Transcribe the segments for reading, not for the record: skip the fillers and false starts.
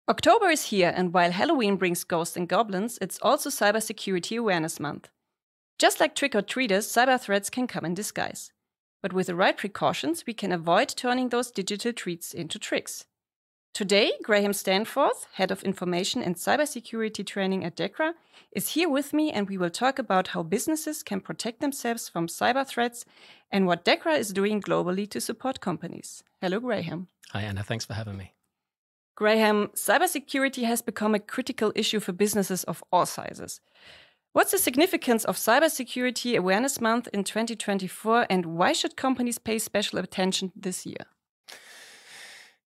October is here, and while Halloween brings ghosts and goblins, it's also Cybersecurity Awareness Month. Just like trick-or-treaters, cyber threats can come in disguise. But with the right precautions, we can avoid turning those digital treats into tricks. Today, Graham Stanforth, Head of Information and Cybersecurity Training at DEKRA, is here with me, and we will talk about how businesses can protect themselves from cyber threats and what DEKRA is doing globally to support companies. Hello, Graham. Hi, Anna. Thanks for having me. Graham, cybersecurity has become a critical issue for businesses of all sizes. What's the significance of Cybersecurity Awareness Month in 2024, and why should companies pay special attention this year?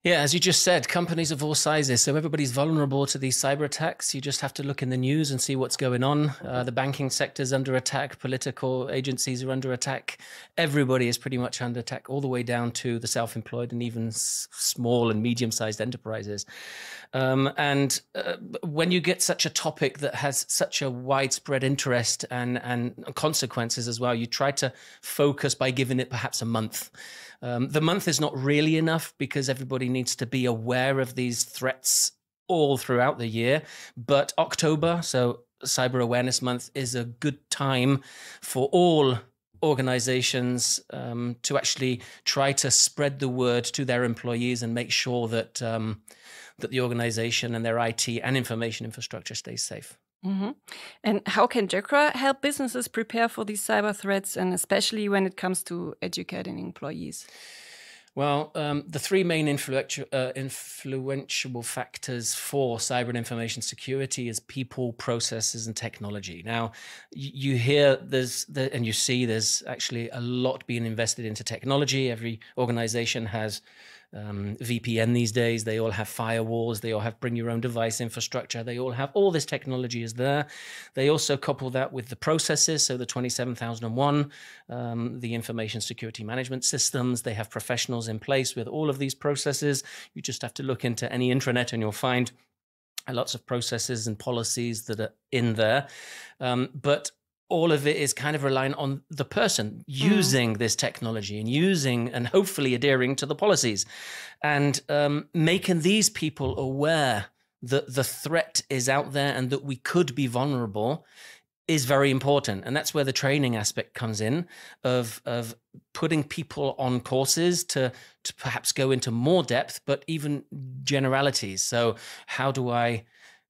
Yeah, as you just said, companies of all sizes. So everybody's vulnerable to these cyber attacks. You just have to look in the news and see what's going on. The banking sector's under attack. Political agencies are under attack. Everybody is pretty much under attack, all the way down to the self-employed and even small and medium-sized enterprises. When you get such a topic that has such a widespread interest and consequences as well, you try to focus by giving it perhaps a month. The month is not really enough because everybody needs to be aware of these threats all throughout the year. But October, so Cyber Awareness Month, is a good time for all organizations to actually try to spread the word to their employees and make sure that that the organization and their IT and information infrastructure stays safe. Mm-hmm. And how can DEKRA help businesses prepare for these cyber threats, and especially when it comes to educating employees? Well, the three main influential factors for cyber and information security is people, processes, and technology. Now, you hear and you see there's actually a lot being invested into technology. Every organization has VPN these days. They all have firewalls. They all have bring your own device infrastructure. They all have all this technology is there. They also couple that with the processes. So the 27001, the information security management systems, they have professionals in place with all of these processes. You just have to look into any intranet and you'll find lots of processes and policies that are in there. But all of it is kind of relying on the person using this technology and using and hopefully adhering to the policies and making these people aware that the threat is out there and that we could be vulnerable is very important. And that's where the training aspect comes in of putting people on courses to perhaps go into more depth, but even generalities. So how do I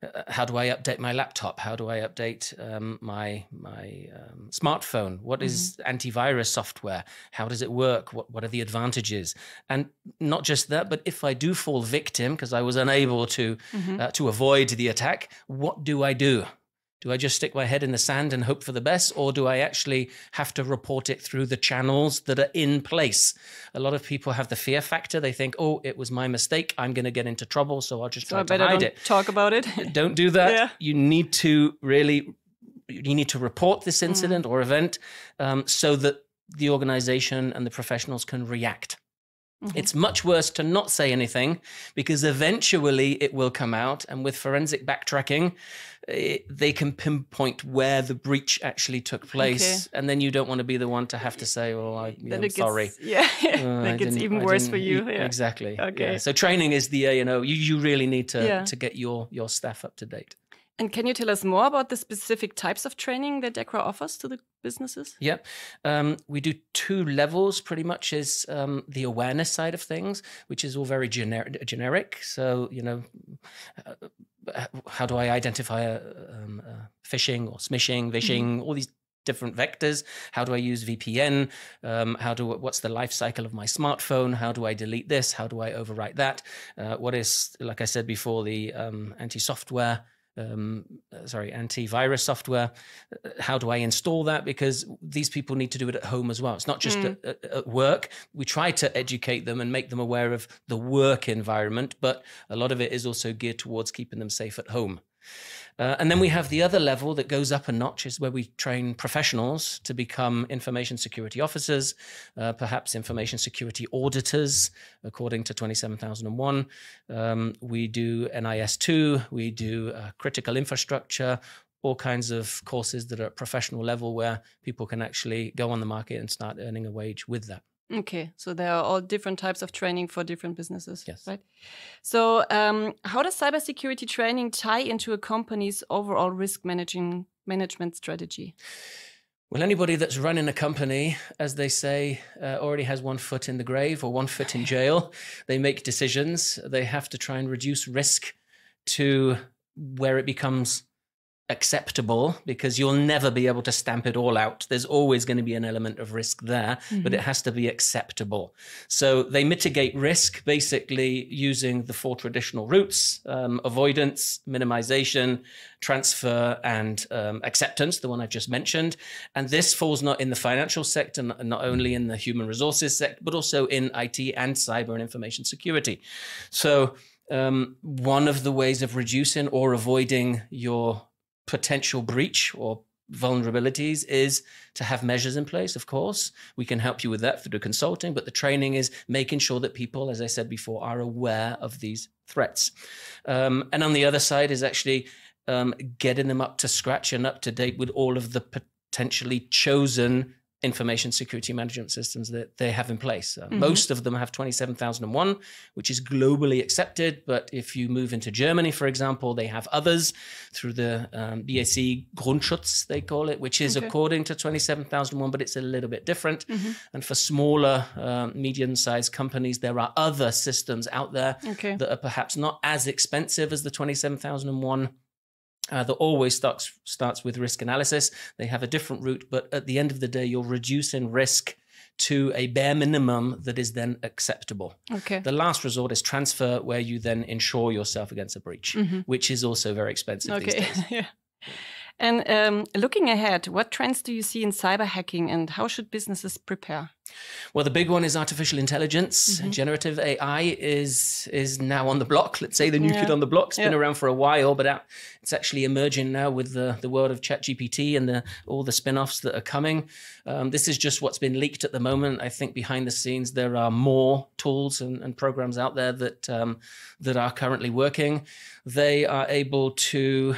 update my laptop? How do I update my smartphone? What is antivirus software? How does it work? What are the advantages? And not just that, but if I do fall victim because I was unable to avoid the attack, what do I do? Do I just stick my head in the sand and hope for the best, or do I actually have to report it through the channels that are in place? A lot of people have the fear factor. They think, oh, it was my mistake. I'm going to get into trouble, so I'll just try to hide it. Talk about it. Don't do that. Yeah. You need to report this incident or event so that the organization and the professionals can react. It's much worse to not say anything because eventually it will come out. And with forensic backtracking, they can pinpoint where the breach actually took place. Okay. And then you don't want to be the one to have to say, well, I'm sorry. Yeah, that gets even worse for you. Yeah. Exactly. Okay. Yeah. So training is you really need to get your staff up to date. And can you tell us more about the specific types of training that DEKRA offers to the businesses? Yeah, we do two levels pretty much is the awareness side of things, which is all very generic. So, how do I identify a phishing or smishing, vishing, all these different vectors? How do I use VPN? What's the life cycle of my smartphone? How do I delete this? How do I overwrite that? What is, like I said before, the antivirus software? How do I install that? Because these people need to do it at home as well. It's not just at work. We try to educate them and make them aware of the work environment, but a lot of it is also geared towards keeping them safe at home. And then we have the other level that goes up a notch is where we train professionals to become information security officers, perhaps information security auditors, according to 27001. We do NIS2, we do critical infrastructure, all kinds of courses that are at professional level where people can actually go on the market and start earning a wage with that. Okay, so there are all different types of training for different businesses, Yes. right? So how does cybersecurity training tie into a company's overall risk management strategy? Well, anybody that's running a company, as they say, already has one foot in the grave or one foot in jail. They make decisions. They have to try and reduce risk to where it becomes acceptable, because you'll never be able to stamp it all out. There's always going to be an element of risk there, but it has to be acceptable. So they mitigate risk basically using the 4 traditional routes: avoidance, minimization, transfer, and acceptance, the one I've just mentioned. And this falls not in the financial sector, not only in the human resources sector, but also in IT and cyber and information security. So one of the ways of reducing or avoiding your potential breach or vulnerabilities is to have measures in place. Of course, we can help you with that through consulting, but the training is making sure that people, as I said before, are aware of these threats. And on the other side is actually getting them up to scratch and up to date with all of the potentially chosen information security management systems that they have in place. Most of them have 27001, which is globally accepted. But if you move into Germany, for example, they have others through the BAC Grundschutz, they call it, which is according to 27001, but it's a little bit different. And for smaller, medium-sized companies, there are other systems out there that are perhaps not as expensive as the 27001. That always starts with risk analysis. They have a different route, but at the end of the day, you're reducing risk to a bare minimum that is then acceptable. The last resort is transfer, where you then insure yourself against a breach, which is also very expensive these days. And looking ahead, what trends do you see in cyber hacking, and how should businesses prepare? Well, the big one is artificial intelligence. Generative AI is now on the block. Let's say the new kid on the block. It's been around for a while, but it's actually emerging now with the world of ChatGPT and all the spin-offs that are coming. This is just what's been leaked at the moment. I think behind the scenes, there are more tools and programs out there that are currently working. They are able to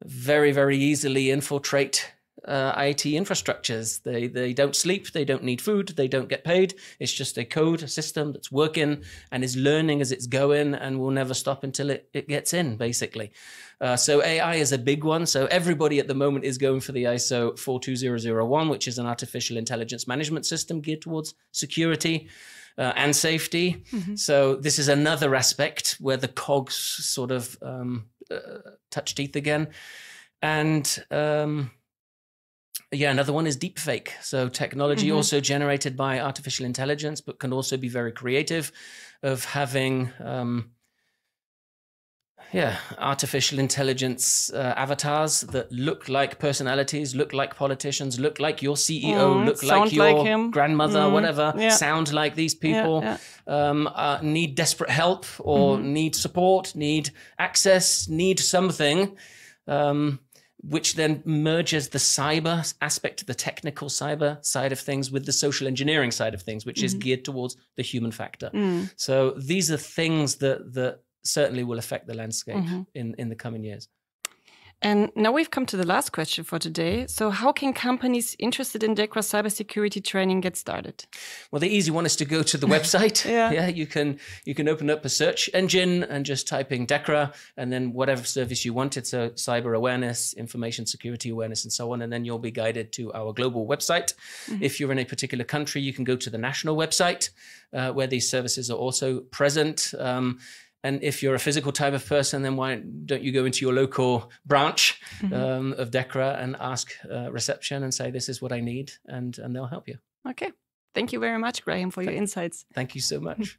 very, very easily infiltrate IT infrastructures. They don't sleep, they don't need food, they don't get paid. It's just a code, a system that's working and is learning as it's going and will never stop until it gets in, basically. So AI is a big one. So everybody at the moment is going for the ISO 42001, which is an artificial intelligence management system geared towards security and safety. So this is another aspect where the cogs sort of touch teeth again. And another one is deepfake. So technology also generated by artificial intelligence, but can also be very creative, of having artificial intelligence avatars that look like personalities, look like politicians, look like your CEO, look like your grandmother, whatever, sound like these people, need desperate help or need support, need access, need something, which then merges the cyber aspect, the technical cyber side of things, with the social engineering side of things, which is geared towards the human factor. So these are things that certainly will affect the landscape in the coming years. And now we've come to the last question for today. So how can companies interested in DEKRA cybersecurity training get started? Well, the easy one is to go to the website. You can open up a search engine and just type in DEKRA and then whatever service you wanted. So cyber awareness, information security awareness, and so on. And then you'll be guided to our global website. If you're in a particular country, you can go to the national website where these services are also present. And if you're a physical type of person, then why don't you go into your local branch of DEKRA and ask reception and say, this is what I need, and they'll help you. Okay. Thank you very much, Graham, for your insights. Thank you so much.